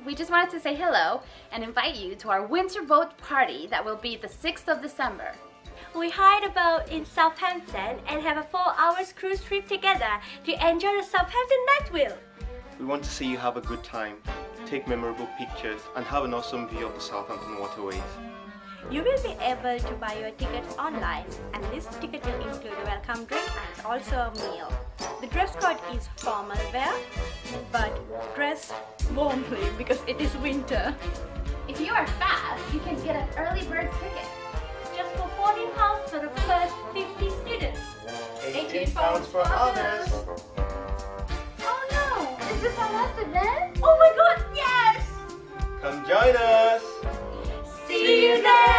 we just wanted to say hello and invite you to our winter boat party that will be the 6th of December. We hired a boat in Southampton and have a 4-hour cruise trip together to enjoy the Southampton night wheel. We want to see you have a good time, take memorable pictures, and have an awesome view of the Southampton waterways. You will be able to buy your tickets online, and this ticket will include a welcome drink and also a meal. The dress code is formal wear, but dress warmly because it is winter. If you are fast, you can get an early bird ticket. Just for £14 for the first 50 students. £18 for others. Oh no! Is this our last event? Oh my god, yes! Come join us! See you there!